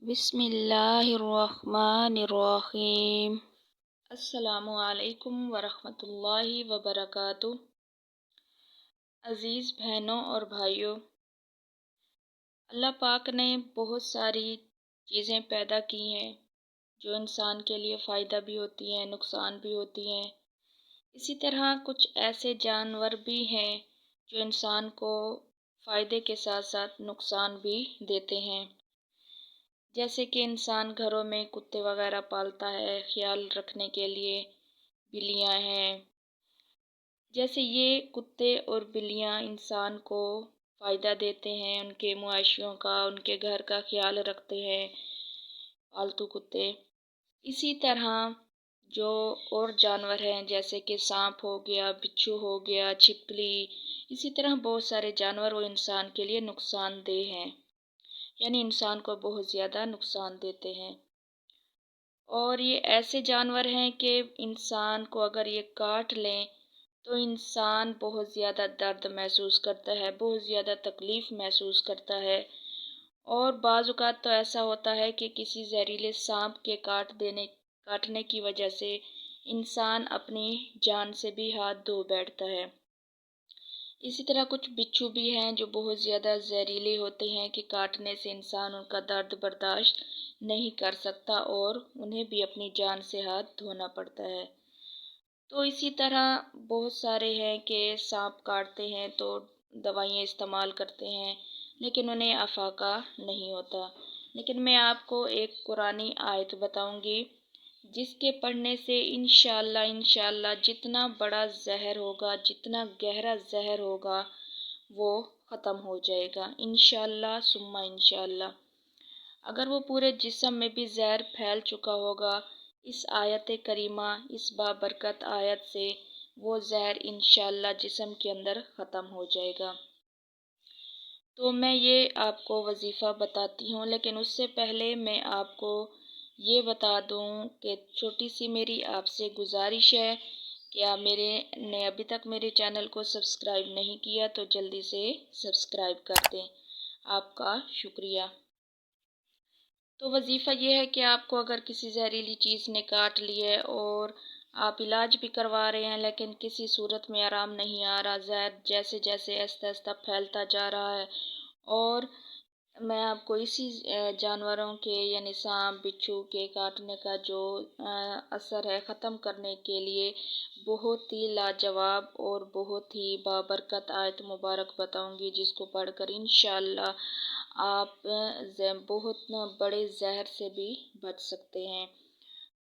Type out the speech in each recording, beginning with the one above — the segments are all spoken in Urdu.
بسم اللہ الرحمن الرحیم۔ السلام علیکم ورحمۃ اللہ وبرکاتہ۔ عزیز بہنوں اور بھائیوں، اللہ پاک نے بہت ساری چیزیں پیدا کی ہیں جو انسان کے لیے فائدہ بھی ہوتی ہیں، نقصان بھی ہوتی ہیں۔ اسی طرح کچھ ایسے جانور بھی ہیں جو انسان کو فائدے کے ساتھ ساتھ نقصان بھی دیتے ہیں، جیسے کہ انسان گھروں میں کتے وغیرہ پالتا ہے خیال رکھنے کے لیے، بلیاں ہیں۔ جیسے یہ کتے اور بلیاں انسان کو فائدہ دیتے ہیں، ان کے معاشیوں کا، ان کے گھر کا خیال رکھتے ہیں پالتو کتے۔ اسی طرح جو اور جانور ہیں جیسے کہ سانپ ہو گیا، بچھو ہو گیا، چھپکلی، اسی طرح بہت سارے جانور وہ انسان کے لیے نقصان دہ ہیں، یعنی انسان کو بہت زیادہ نقصان دیتے ہیں۔ اور یہ ایسے جانور ہیں کہ انسان کو اگر یہ کاٹ لیں تو انسان بہت زیادہ درد محسوس کرتا ہے، بہت زیادہ تکلیف محسوس کرتا ہے۔ اور بعض اوقات تو ایسا ہوتا ہے کہ کسی زہریلے سانپ کے کاٹنے کی وجہ سے انسان اپنی جان سے بھی ہاتھ دھو بیٹھتا ہے۔ اسی طرح کچھ بچھو بھی ہیں جو بہت زیادہ زہریلے ہوتے ہیں کہ کاٹنے سے انسان ان کا درد برداشت نہیں کر سکتا اور انہیں بھی اپنی جان سے ہاتھ دھونا پڑتا ہے۔ تو اسی طرح بہت سارے ہیں کہ سانپ کاٹتے ہیں تو دوائیاں استعمال کرتے ہیں لیکن انہیں افاقہ نہیں ہوتا۔ لیکن میں آپ کو ایک قرآنی آیت بتاؤں گی جس کے پڑھنے سے انشاءاللہ جتنا بڑا زہر ہوگا، جتنا گہرا زہر ہوگا وہ ختم ہو جائے گا انشاءاللہ ثم انشاءاللہ۔ اگر وہ پورے جسم میں بھی زہر پھیل چکا ہوگا، اس آیت کریمہ، اس بابرکت آیت سے وہ زہر انشاءاللہ جسم کے اندر ختم ہو جائے گا۔ تو میں یہ آپ کو وظیفہ بتاتی ہوں، لیکن اس سے پہلے میں آپ کو یہ بتا دوں کہ چھوٹی سی میری آپ سے گزارش ہے کہ آپ نے ابھی تک میرے چینل کو سبسکرائب نہیں کیا تو جلدی سے سبسکرائب کر دیں، آپ کا شکریہ۔ تو وظیفہ یہ ہے کہ آپ کو اگر کسی زہریلی چیز نے کاٹ لی ہے اور آپ علاج بھی کروا رہے ہیں لیکن کسی صورت میں آرام نہیں آ رہا، زہر جیسے جیسے آہستہ آہستہ پھیلتا جا رہا ہے، اور میں آپ کو اسی جانوروں کے یعنی سانپ بچھو کے کاٹنے کا جو اثر ہے ختم کرنے کے لیے بہت ہی لاجواب اور بہت ہی بابرکت آیت مبارک بتاؤں گی، جس کو پڑھ کر انشاءاللہ آپ بہت بڑے زہر سے بھی بچ سکتے ہیں۔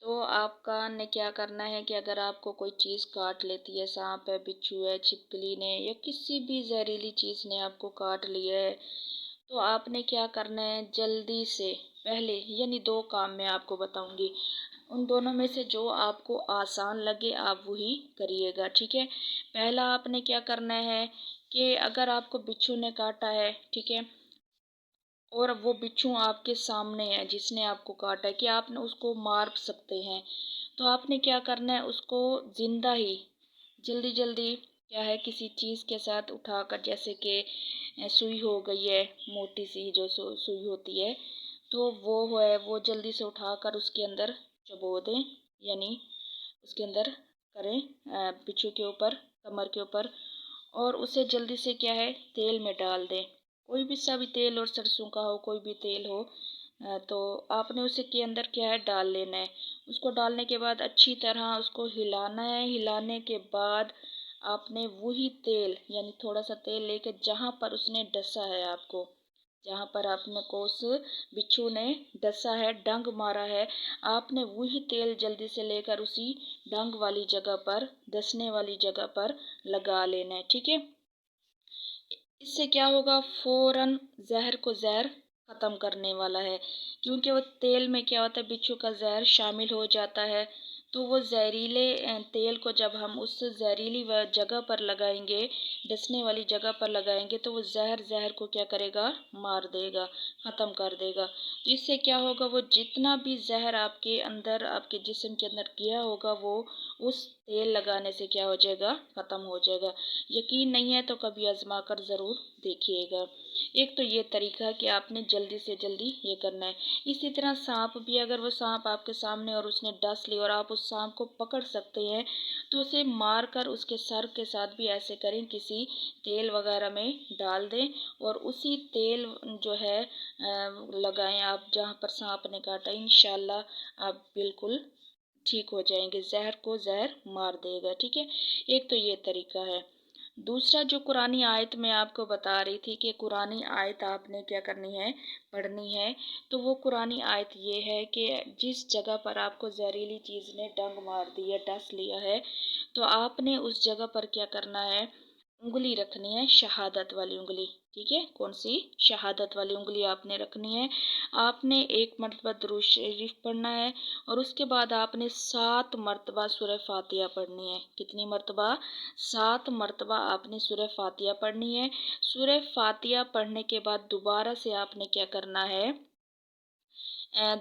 تو آپ نے کیا کرنا ہے کہ اگر آپ کو کوئی چیز کاٹ لیتی ہے، سانپ ہے، بچھو ہے، چھپکلی نے یا کسی بھی زہریلی چیز نے آپ کو کاٹ لیا ہے، تو آپ نے کیا کرنا ہے جلدی سے پہلے یعنی دو کام میں آپ کو بتاؤں گی، ان دونوں میں سے جو آپ کو آسان لگے آپ وہی کریے گا، ٹھیک ہے۔ پہلا آپ نے کیا کرنا ہے کہ اگر آپ کو بچھو نے کاٹا ہے، ٹھیک ہے، اور وہ بچھو آپ کے سامنے ہے جس نے آپ کو کاٹا ہے کہ آپ نے اس کو مار سکتے ہیں، تو آپ نے کیا کرنا ہے اس کو زندہ ہی جلدی جلدی کیا ہے کسی چیز کے ساتھ اٹھا کر، جیسے کہ سوئی ہو گئی ہے موٹی سی جو سوئی ہوتی ہے، تو وہ جلدی سے اٹھا کر اس کے اندر چبو دیں، یعنی اس کے اندر کریں بچھو کے اوپر، کمر کے اوپر، اور اسے جلدی سے کیا ہے تیل میں ڈال دیں، کوئی بھی سا بھی تیل اور سرسوں کا ہو، کوئی بھی تیل ہو، تو آپ نے اسے کے اندر کیا ہے ڈال لینا ہے۔ اس کو ڈالنے کے بعد اچھی طرح اس کو ہلانا ہے، ہلانے کے بعد آپ نے وہی تیل یعنی تھوڑا سا تیل لے کے جہاں پر اس نے ڈسا ہے آپ کو، جہاں پر آپ نے کو اس بچھو نے ڈسا ہے، ڈنگ مارا ہے، آپ نے وہی تیل جلدی سے لے کر اسی ڈنگ والی جگہ پر، ڈسنے والی جگہ پر لگا لینا ہے، ٹھیک ہے۔ اس سے کیا ہوگا فوراً زہر ختم کرنے والا ہے، کیونکہ وہ تیل میں کیا ہوتا ہے بچھو کا زہر شامل ہو جاتا ہے، تو وہ زہریلے تیل کو جب ہم اس زہریلی جگہ پر لگائیں گے، ڈسنے والی جگہ پر لگائیں گے، تو وہ زہر کو کیا کرے گا مار دے گا، ختم کر دے گا۔ تو اس سے کیا ہوگا وہ جتنا بھی زہر آپ کے اندر، آپ کے جسم کے اندر گیا ہوگا وہ اس تیل لگانے سے کیا ہو جائے گا ختم ہو جائے گا۔ یقین نہیں ہے تو کبھی آزما کر ضرور دیکھیے گا۔ ایک تو یہ طریقہ ہے کہ آپ نے جلدی سے جلدی یہ کرنا ہے۔ اسی طرح سانپ بھی، اگر وہ سانپ آپ کے سامنے اور اس نے ڈس لی اور آپ اس سانپ کو پکڑ سکتے ہیں تو اسے مار کر اس کے سر کے ساتھ بھی ایسے کریں، کسی تیل وغیرہ میں ڈال دیں اور اسی تیل جو ہے لگائیں آپ جہاں پر سانپ نے کاٹا، انشاءاللہ آپ بالکل ٹھیک ہو جائیں گے، زہر کو زہر مار دے گا، ٹھیک ہے۔ ایک تو یہ طریقہ ہے۔ دوسرا جو قرآنی آیت میں آپ کو بتا رہی تھی کہ قرآنی آیت آپ نے کیا کرنی ہے، پڑھنی ہے، تو وہ قرآنی آیت یہ ہے کہ جس جگہ پر آپ کو زہریلی چیز نے ڈنگ مار دی ہے، ڈس لیا ہے، تو آپ نے اس جگہ پر کیا کرنا ہے، انگلی رکھنی ہے، شہادت والی انگلی، ٹھیک ہے۔ کون سی؟ شہادت والی انگلی آپ نے رکھنی ہے۔ آپ نے 1 مرتبہ درود شریف پڑھنا ہے اور اس کے بعد آپ نے 7 مرتبہ سورہ فاتحہ پڑھنی ہے۔ کتنی مرتبہ؟ 7 مرتبہ آپ نے سورہ فاتحہ پڑھنی ہے۔ سورہ فاتحہ پڑھنے کے بعد دوبارہ سے آپ نے کیا کرنا ہے،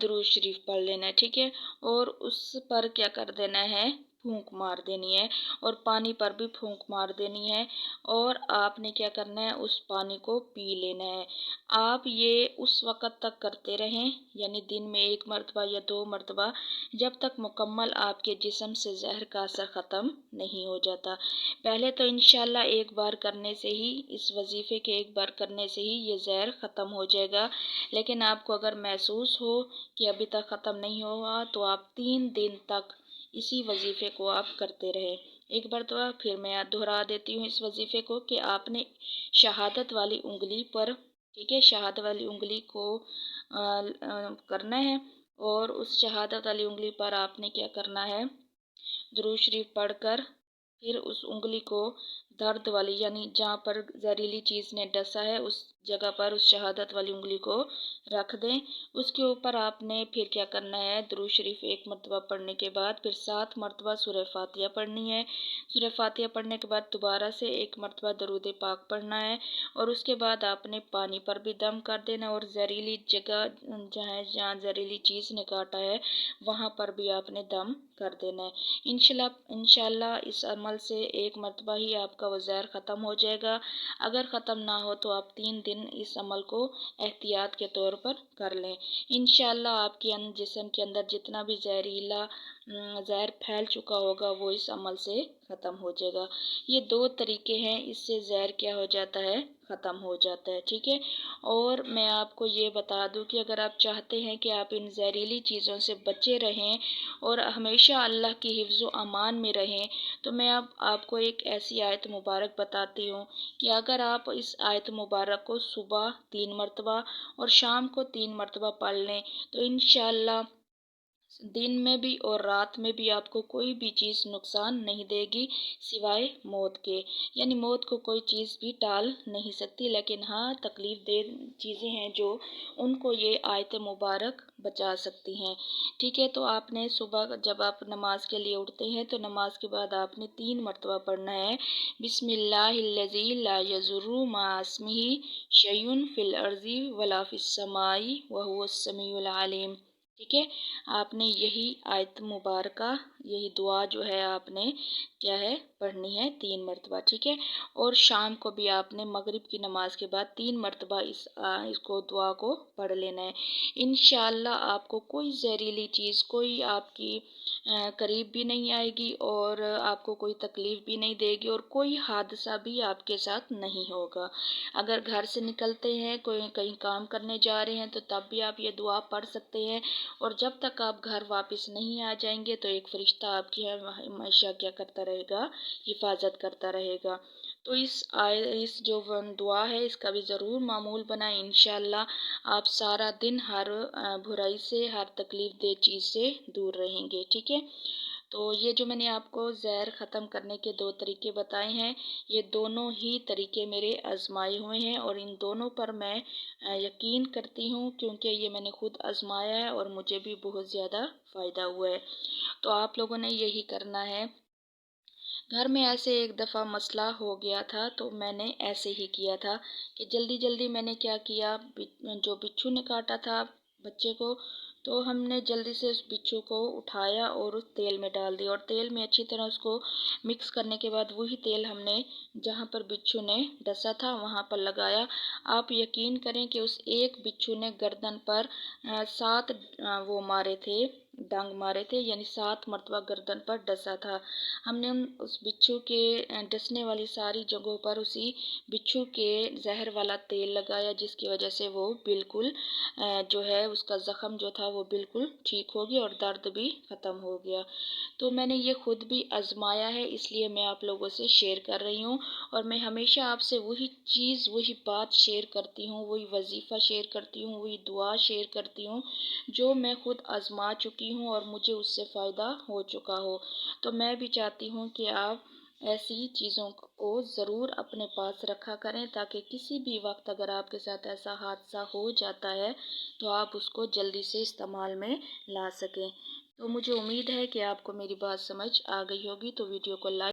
درود شریف پڑھ لینا ہے، ٹھیک ہے۔ اور اس پر کیا کر دینا ہے، پھونک مار دینی ہے، اور پانی پر بھی پھونک مار دینی ہے، اور آپ نے کیا کرنا ہے، اس پانی کو پی لینا ہے۔ آپ یہ اس وقت تک کرتے رہیں، یعنی دن میں 1 مرتبہ یا 2 مرتبہ، جب تک مکمل آپ کے جسم سے زہر کا اثر ختم نہیں ہو جاتا۔ پہلے تو انشاءاللہ ایک بار کرنے سے ہی، اس وظیفے کے ایک بار کرنے سے ہی یہ زہر ختم ہو جائے گا، لیکن آپ کو اگر محسوس ہو کہ ابھی تک ختم نہیں ہوا تو آپ 3 دن تک اسی وظیفے کو آپ کرتے رہے۔ ایک بار تو پھر میں دہرا دیتی ہوں اس وظیفے کو کہ آپ نے شہادت والی انگلی پر، ٹھیک ہے، شہادت والی انگلی کو کرنا ہے، اور اس شہادت والی انگلی پر آپ نے کیا کرنا ہے، درود شریف پڑھ کر پھر اس انگلی کو درد والی، یعنی جہاں پر زہریلی چیز نے ڈسا ہے اس جگہ پر اس شہادت والی انگلی کو رکھ دیں۔ اس کے اوپر آپ نے پھر کیا کرنا ہے، درود شریف 1 مرتبہ پڑھنے کے بعد پھر 7 مرتبہ سورہ فاتحہ پڑھنی ہے۔ سورہ فاتحہ پڑھنے کے بعد دوبارہ سے 1 مرتبہ درود پاک پڑھنا ہے، اور اس کے بعد آپ نے پانی پر بھی دم کر دینا، اور زہریلی جگہ جہاں زہریلی چیز نے کاٹا ہے وہاں پر بھی آپ نے دم کر دینا ہے۔ انشاءاللہ اس عمل سے 1 مرتبہ ہی آپ کا وہ زہر ختم ہو جائے گا۔ اگر ختم نہ ہو تو آپ 3 دن اس عمل کو احتیاط کے طور پر کر لیں۔ انشاءاللہ آپ کے جسم کے اندر جتنا بھی زہریلا زہر پھیل چکا ہوگا وہ اس عمل سے ختم ہو جائے گا۔ یہ 2 طریقے ہیں، اس سے زہر کیا ہو جاتا ہے، ختم ہو جاتا ہے، ٹھیک ہے۔ اور میں آپ کو یہ بتا دوں کہ اگر آپ چاہتے ہیں کہ آپ ان زہریلی چیزوں سے بچے رہیں اور ہمیشہ اللہ کی حفظ و امان میں رہیں، تو میں اب آپ کو ایک ایسی آیت مبارک بتاتی ہوں کہ اگر آپ اس آیت مبارک کو صبح 3 مرتبہ اور شام کو 3 مرتبہ پڑھ لیں تو انشاءاللہ دن میں بھی اور رات میں بھی آپ کو کوئی بھی چیز نقصان نہیں دے گی سوائے موت کے، یعنی موت کو کوئی چیز بھی ٹال نہیں سکتی، لیکن ہاں تکلیف دہ چیزیں ہیں جو ان کو یہ آیت مبارک بچا سکتی ہیں، ٹھیک ہے۔ تو آپ نے صبح جب آپ نماز کے لیے اٹھتے ہیں تو نماز کے بعد آپ نے 3 مرتبہ پڑھنا ہے، بسم اللہ الذی لا یضر مع اسمہ شیء فی الارض ولا فی السماء وہو السمیع العلیم، ٹھیک ہے۔ آپ نے یہی آیت مبارکہ، یہی دعا جو ہے آپ نے کیا ہے، پڑھنی ہے 3 مرتبہ، ٹھیک ہے۔ اور شام کو بھی آپ نے مغرب کی نماز کے بعد 3 مرتبہ اس کو دعا کو پڑھ لینا ہے۔ انشاءاللہ آپ کو کوئی زہریلی چیز، کوئی آپ کی قریب بھی نہیں آئے گی اور آپ کو کوئی تکلیف بھی نہیں دے گی، اور کوئی حادثہ بھی آپ کے ساتھ نہیں ہوگا۔ اگر گھر سے نکلتے ہیں، کوئی کہیں کام کرنے جا رہے ہیں تو تب بھی آپ یہ دعا پڑھ سکتے ہیں، اور جب تک آپ گھر واپس نہیں آ جائیں گے تو ایک فرشتہ آپ کی ہمیشہ کیا کرتا رہے گا، حفاظت کرتا رہے گا۔ تو اس جو دعا ہے اس کا بھی ضرور معمول بنائیں، انشاءاللہ آپ سارا دن ہر برائی سے، ہر تکلیف دہ چیز سے دور رہیں گے، ٹھیک ہے۔ تو یہ جو میں نے آپ کو زہر ختم کرنے کے 2 طریقے بتائے ہیں، یہ دونوں ہی طریقے میرے آزمائے ہوئے ہیں، اور ان دونوں پر میں یقین کرتی ہوں کیونکہ یہ میں نے خود آزمایا ہے اور مجھے بھی بہت زیادہ فائدہ ہوا ہے۔ تو آپ لوگوں نے یہی کرنا ہے۔ گھر میں ایسے ایک دفعہ مسئلہ ہو گیا تھا تو میں نے ایسے ہی کیا تھا کہ جلدی جلدی میں نے کیا کیا، جو بچھو نے کاٹا تھا بچے کو تو ہم نے جلدی سے اس بچھو کو اٹھایا اور اس تیل میں ڈال دیا، اور تیل میں اچھی طرح اس کو مکس کرنے کے بعد وہی تیل ہم نے جہاں پر بچھو نے ڈسا تھا وہاں پر لگایا۔ آپ یقین کریں کہ اس ایک بچھو نے گردن پر 7 وہ مارے تھے، ڈنگ مارے تھے، یعنی 7 مرتبہ گردن پر ڈسا تھا۔ ہم نے اس بچھو کے ڈسنے والی ساری جگہوں پر اسی بچھو کے زہر والا تیل لگایا، جس کی وجہ سے وہ بالکل جو ہے اس کا زخم جو تھا وہ بالکل ٹھیک ہو گیا اور درد بھی ختم ہو گیا۔ تو میں نے یہ خود بھی آزمایا ہے، اس لیے میں آپ لوگوں سے شیئر کر رہی ہوں، اور میں ہمیشہ آپ سے وہی چیز، وہی بات شیئر کرتی ہوں، وہی وظیفہ شیئر کرتی ہوں، وہی دعا شیئر کرتی ہوں جو میں خود آزما چکی ہوں اور مجھے اس سے فائدہ ہو چکا ہو۔ تو میں بھی چاہتی ہوں کہ آپ ایسی چیزوں کو ضرور اپنے پاس رکھا کریں، تاکہ کسی بھی وقت اگر آپ کے ساتھ ایسا حادثہ ہو جاتا ہے تو آپ اس کو جلدی سے استعمال میں لا سکیں۔ تو مجھے امید ہے کہ آپ کو میری بات سمجھ آ گئی ہوگی، تو ویڈیو کو لائک